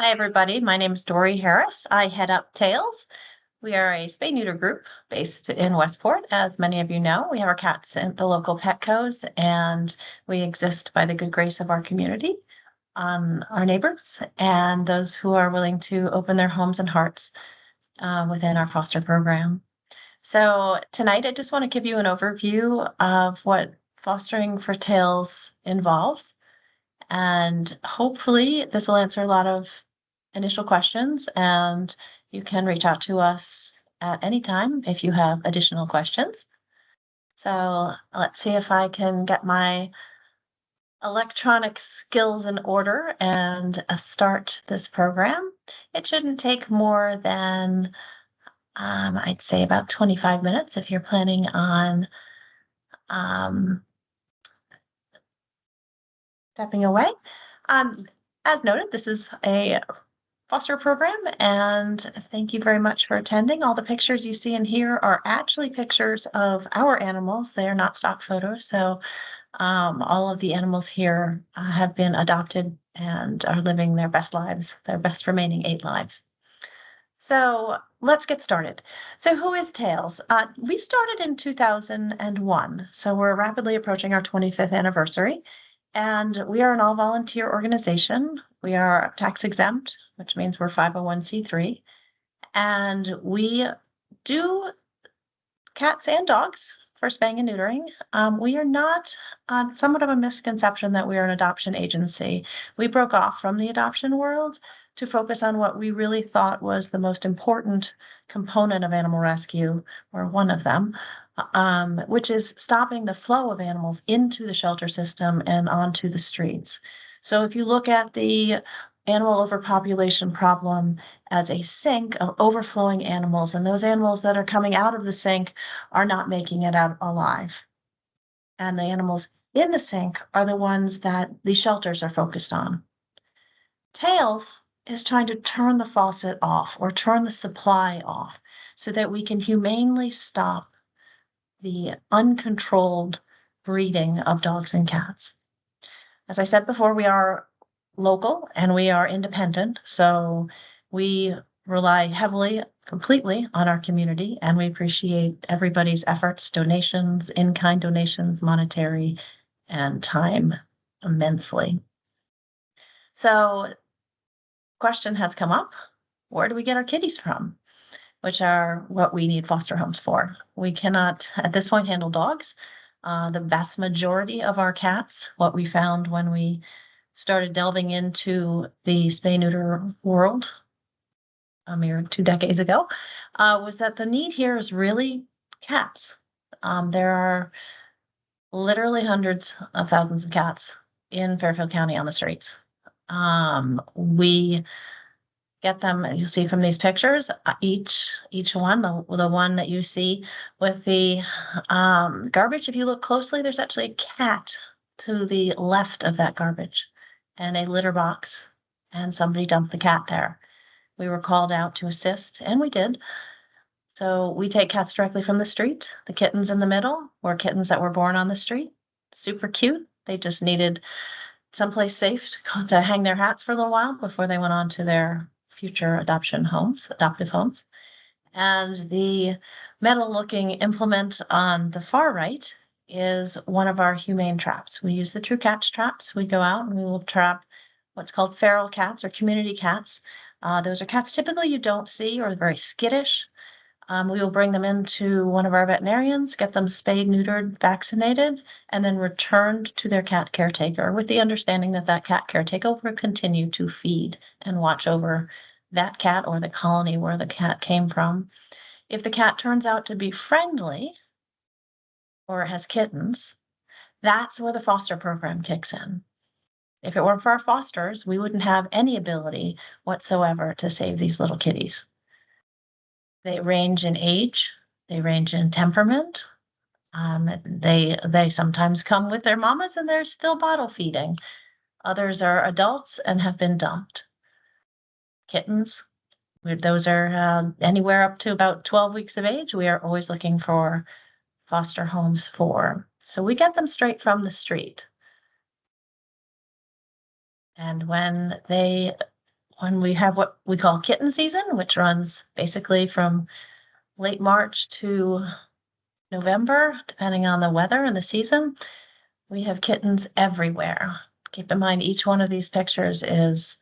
Hi, everybody. My name is Dory Harris. I head up Tails. We are a spay neuter group based in Westport. As many of you know, we have our cats at the local Petco's, and we exist by the good grace of our community, our neighbors, and those who are willing to open their homes and hearts within our foster program. So tonight, I just want to give you an overview of what fostering for Tails involves. And hopefully, this will answer a lot of initial questions, and you can reach out to us at any time if you have additional questions. So let's see if I can get my electronic skills in order and start this program. It shouldn't take more than, I'd say, about 25 minutes if you're planning on um, stepping away. Um, as noted, this is a foster program, and thank you very much for attending. All the pictures you see in here are actually pictures of our animals. They are not stock photos, so all of the animals here have been adopted and are living their best lives, their best remaining 8 lives. So let's get started. So who is Tails? We started in 2001, so we're rapidly approaching our 25th anniversary, and we are an all-volunteer organization. We are tax exempt, which means we're 501(c)(3), and we do cats and dogs for spaying and neutering. We are not, somewhat of a misconception that we are an adoption agency. We broke off from the adoption world to focus on what we really thought was the most important component of animal rescue, or one of them, which is stopping the flow of animals into the shelter system and onto the streets. So if you look at the animal overpopulation problem as a sink of overflowing animals, and those animals that are coming out of the sink are not making it out alive. And the animals in the sink are the ones that the shelters are focused on. Tails is trying to turn the faucet off or turn the supply off so that we can humanely stop the uncontrolled breeding of dogs and cats. As I said before, we are local and we are independent, so we rely heavily, completely on our community, and we appreciate everybody's efforts, donations, in-kind donations, monetary, and time immensely. So question has come up, where do we get our kitties from? Which are what we need foster homes for. We cannot, at this point, handle dogs. The vast majority of our cats, what we found when we started delving into the spay neuter world a mere 2 decades ago, was that the need here is really cats. There are literally hundreds of thousands of cats in Fairfield County on the streets. We get them, you'll see from these pictures, each one, the one that you see with the garbage, if you look closely, there's actually a cat to the left of that garbage and a litter box, and somebody dumped the cat there. We were called out to assist, and we did. So we take cats directly from the street. The kittens in the middle were kittens that were born on the street. Super cute. They just needed someplace safe to hang their hats for a little while before they went on to their future adoptive homes. And the metal-looking implement on the far right is one of our humane traps. We use the True Catch traps. We go out and we will trap what's called feral cats or community cats. Those are cats typically you don't see or very skittish. We will bring them into one of our veterinarians, get them spayed, neutered, vaccinated, and then returned to their cat caretaker with the understanding that that cat caretaker will continue to feed and watch over that cat or the colony where the cat came from. If the cat turns out to be friendly or has kittens, that's where the foster program kicks in. If it weren't for our fosters, we wouldn't have any ability whatsoever to save these little kitties. They range in age, they range in temperament. They sometimes come with their mamas and they're still bottle feeding. Others are adults and have been dumped. Kittens, those are anywhere up to about 12 weeks of age. We are always looking for foster homes for. So we get them straight from the street. And when they when we have what we call kitten season, which runs basically from late March to November, depending on the weather and the season, we have kittens everywhere. Keep in mind, each one of these pictures is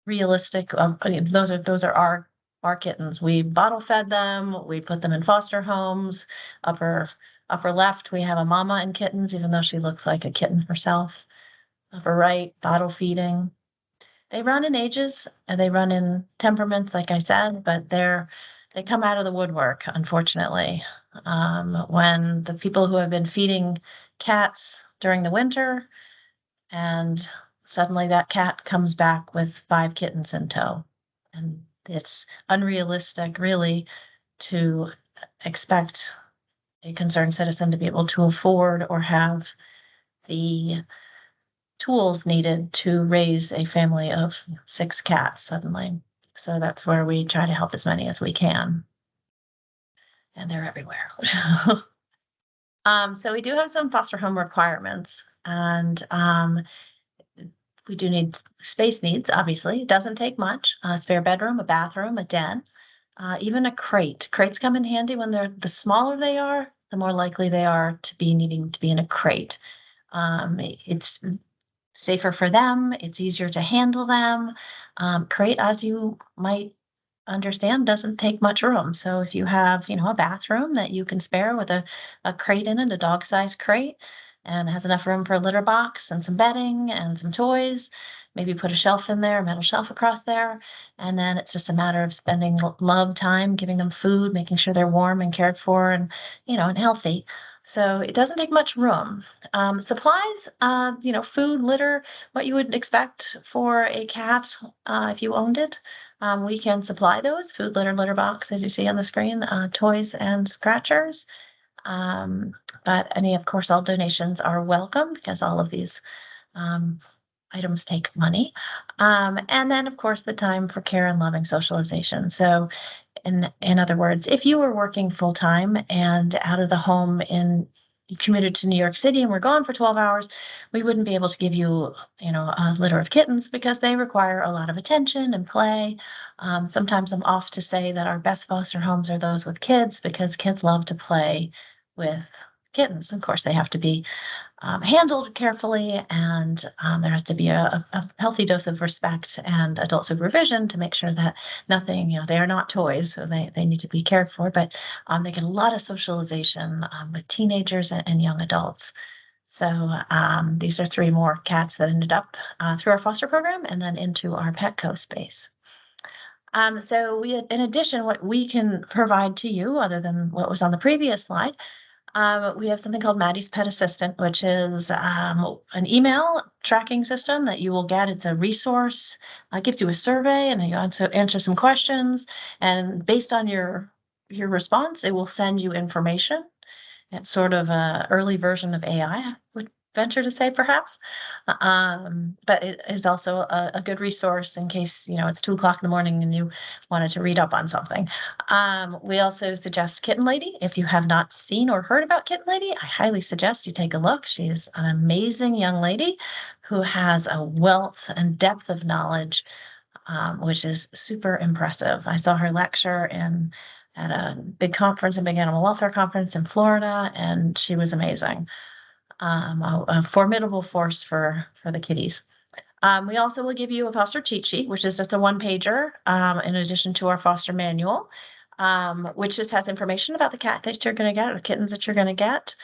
realistic. I mean, those are our kittens. We bottle fed them. We put them in foster homes. Upper left, we have a mama and kittens, even though she looks like a kitten herself. Upper right, bottle feeding. They run in ages and they run in temperaments, like I said, but they come out of the woodwork, unfortunately. When the people who have been feeding cats during the winter and suddenly that cat comes back with 5 kittens in tow. And it's unrealistic, really, to expect a concerned citizen to be able to afford or have the tools needed to raise a family of 6 cats suddenly. So that's where we try to help as many as we can. And they're everywhere. So we do have some foster home requirements, and we do need space needs, obviously. It doesn't take much. A spare bedroom, a bathroom, a den, even a crate. Crates come in handy when the smaller they are, the more likely they are to be needing to be in a crate. It's safer for them. It's easier to handle them. Crate, as you might understand, doesn't take much room. So if you have, a bathroom that you can spare with a crate in it, a dog-sized crate, and has enough room for a litter box and some bedding and some toys, maybe put a shelf in there, a metal shelf across there, and then it's just a matter of spending love time, giving them food, making sure they're warm and cared for and, and healthy. So it doesn't take much room. Supplies, food, litter, what you would expect for a cat if you owned it. We can supply those food, litter box, as you see on the screen, toys and scratchers. But of course, all donations are welcome because all of these um, items take money. And then, of course, the time for care and loving socialization. So, in other words, if you were working full time and out of the home you commuted to New York City and were gone for 12 hours, we wouldn't be able to give you, a litter of kittens because they require a lot of attention and play. Sometimes I'm off to say that our best foster homes are those with kids because kids love to play with kittens. Of course, they have to be handled carefully, and there has to be a healthy dose of respect and adult supervision to make sure that nothing, they are not toys, so they need to be cared for, but they get a lot of socialization with teenagers and young adults. So these are 3 more cats that ended up through our foster program and then into our Petco space. So in addition, what we can provide to you, other than what was on the previous slide, we have something called Maddie's Pet Assistant, which is an email tracking system that you will get. It's a resource. It gives you a survey, and you answer some questions. And based on your response, it will send you information. It's sort of a early version of AI, I would venture to say, perhaps. But it is also a good resource in case, it's 2 o'clock in the morning and you wanted to read up on something. We also suggest Kitten Lady. If you have not seen or heard about Kitten Lady, I highly suggest you take a look. She's an amazing young lady who has a wealth and depth of knowledge, which is super impressive. I saw her lecture at a big conference, a big animal welfare conference in Florida, and she was amazing. A formidable force for the kitties. We also will give you a foster cheat sheet, which is just a 1-pager, in addition to our foster manual, which just has information about the cat that you're going to get or kittens that you're going to get,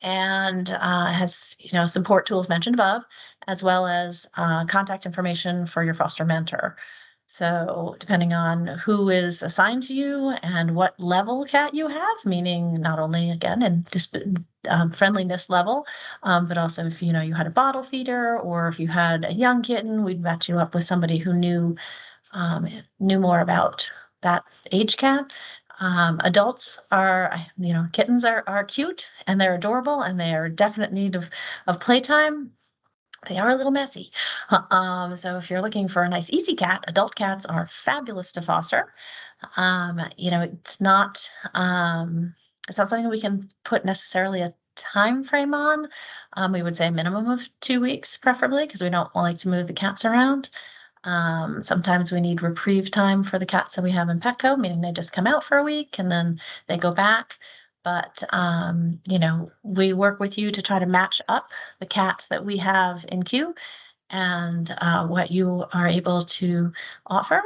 and has support tools mentioned above, as well as contact information for your foster mentor. So depending on who is assigned to you and what level cat you have, meaning not only again in friendliness level, but also if you had a bottle feeder or if you had a young kitten, we'd match you up with somebody who knew more about that age cat. Adults are, kittens are cute and they're adorable and they are definite need of playtime. They are a little messy. So if you're looking for a nice, easy cat, adult cats are fabulous to foster. It's not something we can put necessarily a time frame on. We would say a minimum of 2 weeks, preferably, because we don't like to move the cats around. Sometimes we need reprieve time for the cats that we have in Petco, meaning they just come out for a week and then they go back. But, we work with you to try to match up the cats that we have in queue and what you are able to offer.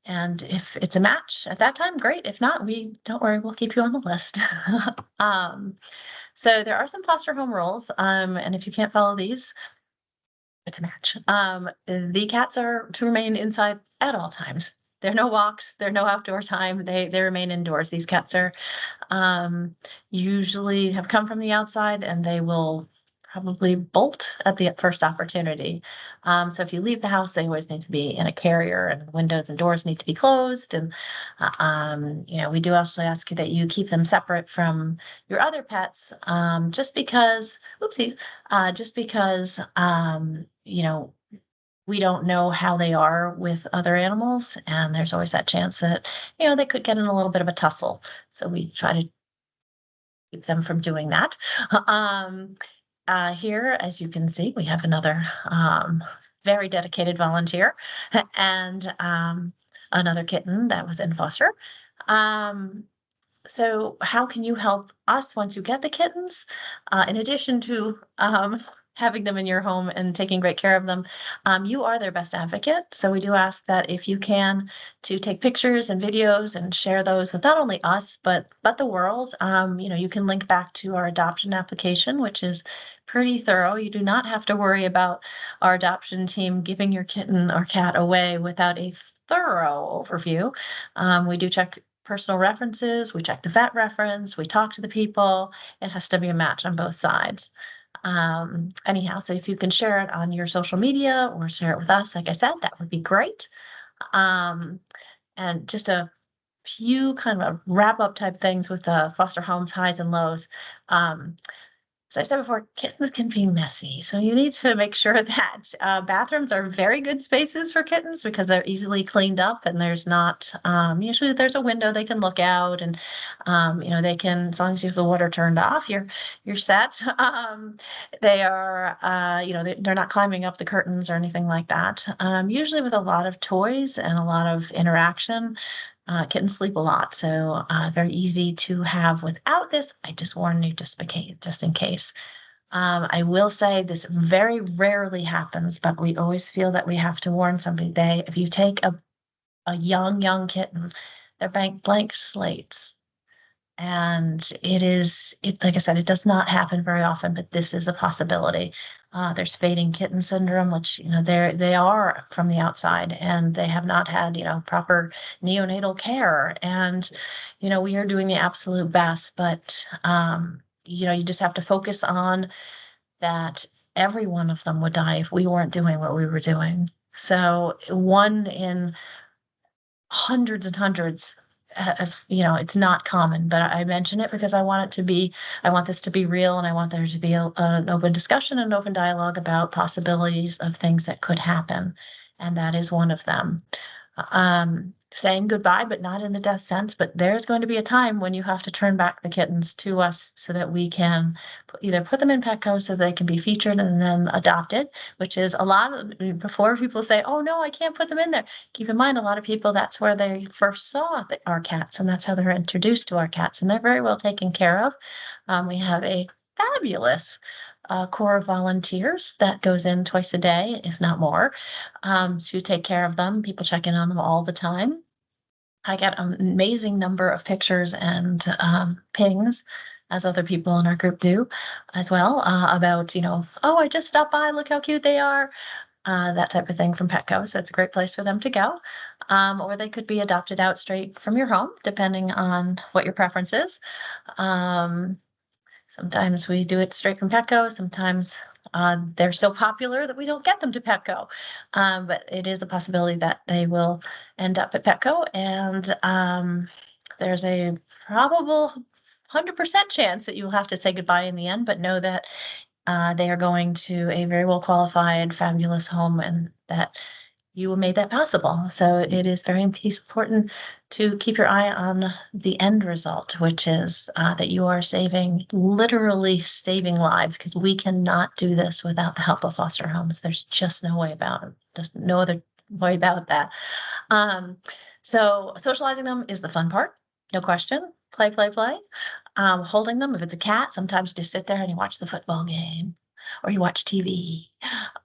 And if it's a match at that time, great. If not, we don't worry, we'll keep you on the list. um, so there are some foster home rules. And if you can't follow these, it's a match. The cats are to remain inside at all times. There are no walks, there are no outdoor time. They remain indoors. These cats are usually have come from the outside and they will probably bolt at the first opportunity. So if you leave the house, they always need to be in a carrier and windows and doors need to be closed. And, we do also ask you that you keep them separate from your other pets just because, oopsies, just because, we don't know how they are with other animals, and there's always that chance that, they could get in a little bit of a tussle. So we try to keep them from doing that. Um, Here, as you can see, we have another very dedicated volunteer and another kitten that was in foster. Um, so how can you help us once you get the kittens? In addition to having them in your home and taking great care of them, you are their best advocate. So we do ask that if you can to take pictures and videos and share those with not only us but the world. You can link back to our adoption application, which is pretty thorough. You do not have to worry about our adoption team giving your kitten or cat away without a thorough overview. We do check personal references, we check the vet reference, we talk to the people. It has to be a match on both sides. Anyhow, so if you can share it on your social media or share it with us, like I said, that would be great. Um, and just a few kind of wrap up type things with the foster homes highs and lows. Um, as I said before, kittens can be messy, so you need to make sure that bathrooms are very good spaces for kittens because they're easily cleaned up and there's not usually there's a window they can look out and they can, as long as you have the water turned off, you're set. They are they're not climbing up the curtains or anything like that. Usually with a lot of toys and a lot of interaction. Kittens sleep a lot, so very easy to have without this. I just warn you just in case. I will say this very rarely happens, but we always feel that we have to warn somebody. If you take a young kitten, they're blank slates. And like I said, it does not happen very often, but this is a possibility. There's fading kitten syndrome, which, they are from the outside and they have not had, proper neonatal care. And, we are doing the absolute best, but, you just have to focus on that every one of them would die if we weren't doing what we were doing. So one in hundreds and hundreds it's not common, but I mention it because I want this to be real and I want there to be an open discussion and open dialogue about possibilities of things that could happen. And that is one of them. Saying goodbye, but not in the death sense, but there's going to be a time when you have to turn back the kittens to us so that we can either put them in Petco so they can be featured and then adopted, which is before people say, oh no, I can't put them in there. Keep in mind, a lot of people, that's where they first saw our cats and that's how they're introduced to our cats and they're very well taken care of. We have a fabulous core of volunteers that goes in twice a day, if not more, to take care of them. People check in on them all the time. I get an amazing number of pictures and pings, as other people in our group do as well, about, oh, I just stopped by, look how cute they are, that type of thing from Petco. So it's a great place for them to go. Or they could be adopted out straight from your home, depending on what your preference is. Sometimes we do it straight from Petco. Sometimes they're so popular that we don't get them to Petco. But it is a possibility that they will end up at Petco. And there's a probable 100% chance that you'll have to say goodbye in the end, but know that they are going to a very well qualified, fabulous home and that you made that possible. So it is very important to keep your eye on the end result, which is that you are literally saving lives, because we cannot do this without the help of foster homes. There's just no way about it. Just no other worry about that. So socializing them is the fun part, no question. Play, play, play. Holding them, if it's a cat, sometimes you just sit there and you watch the football game or you watch TV.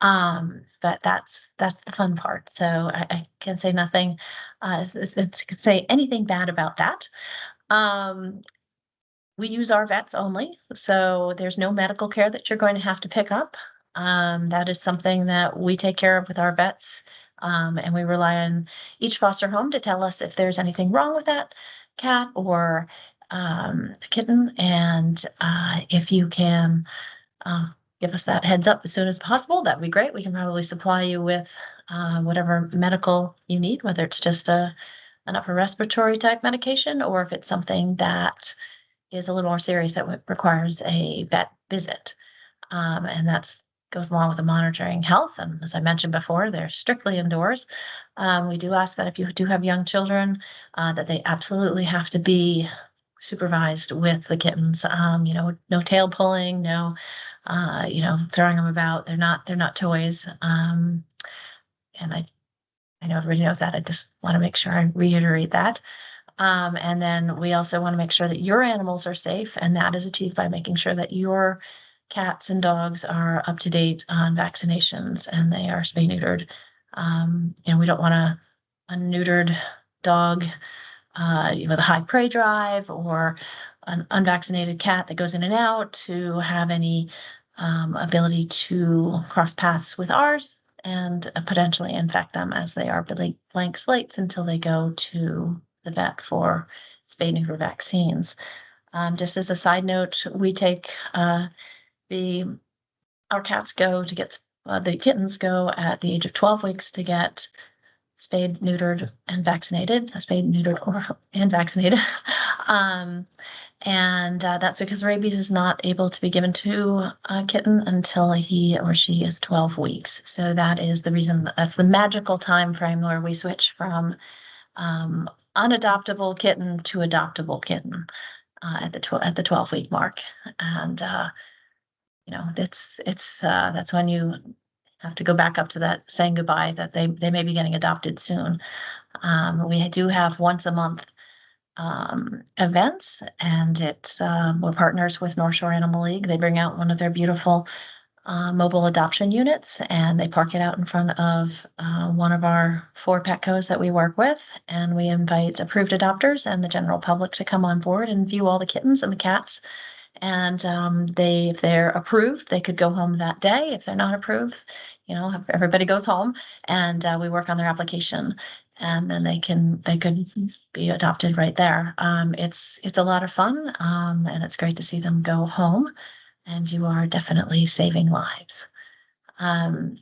But that's the fun part. So I can say nothing, can say anything bad about that. Um, we use our vets only, so there's no medical care that you're going to have to pick up. That is something that we take care of with our vets, and we rely on each foster home to tell us if there's anything wrong with that cat or kitten. And if you can uh, give us that heads up as soon as possible, that'd be great. We can probably supply you with whatever medical you need, whether it's just an upper respiratory type medication or if it's something that is a little more serious that requires a vet visit. And that's goes along with the monitoring health. And as I mentioned before, they're strictly indoors. We do ask that if you do have young children, that they absolutely have to be supervised with the kittens. No tail pulling, no, throwing them about. They're not toys. And I know everybody knows that. I just want to make sure I reiterate that. And then we also want to make sure that your animals are safe, and that is achieved by making sure that your cats and dogs are up to date on vaccinations and they are spay neutered. We don't want a neutered dog, with a high prey drive or an unvaccinated cat that goes in and out to have any ability to cross paths with ours and potentially infect them as they are blank slates until they go to the vet for spay neuter vaccines. Just as a side note, we take our cats go to get the kittens go at the age of 12 weeks to get spayed, neutered, and vaccinated. Spayed, neutered, and vaccinated. And that's because rabies is not able to be given to a kitten until he or she is 12 weeks. So that is the reason that's the magical time frame where we switch from unadoptable kitten to adoptable kitten at the 12-week mark. And that's when you have to go back up to that saying goodbye that they may be getting adopted soon. We do have once a month events, and we're partners with North Shore Animal League. They bring out one of their beautiful mobile adoption units, and they park it out in front of one of our 4 Petcos that we work with, and we invite approved adopters and the general public to come on board and view all the kittens and the cats. And if they're approved, they could go home that day. If they're not approved, everybody goes home, and we work on their application, and then they could be adopted right there. It's a lot of fun, and it's great to see them go home. And you are definitely saving lives, and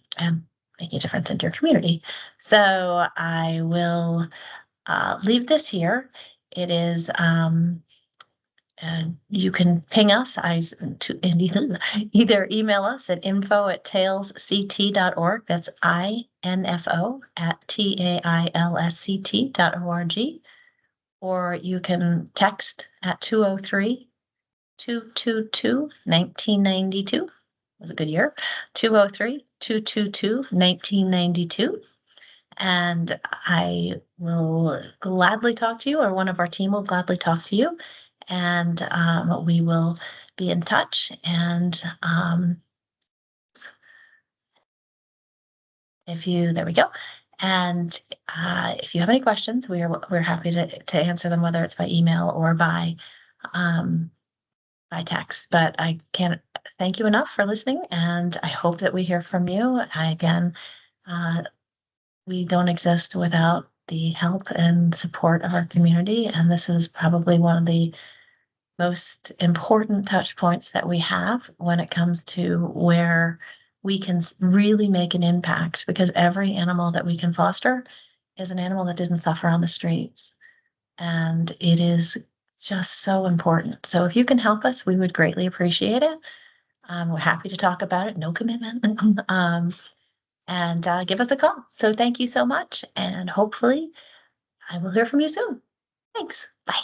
making a difference in your community. So I will leave this here. It is. And you can ping us and either email us at info@tailsct.org. That's info@tailsct.org. Or you can text at 203-222-1992. It was a good year. 203-222-1992. And I will gladly talk to you, or one of our team will gladly talk to you. And we will be in touch. And there we go. And if you have any questions, we're happy to answer them, whether it's by email or by text. But I can't thank you enough for listening, and I hope that we hear from you again. We don't exist without the help and support of our community, and this is probably one of the most important touch points that we have when it comes to where we can really make an impact, because every animal that we can foster is an animal that didn't suffer on the streets. And it is just so important. So if you can help us, we would greatly appreciate it. We're happy to talk about it, no commitment. And give us a call. So thank you so much. And hopefully I will hear from you soon. Thanks. Bye.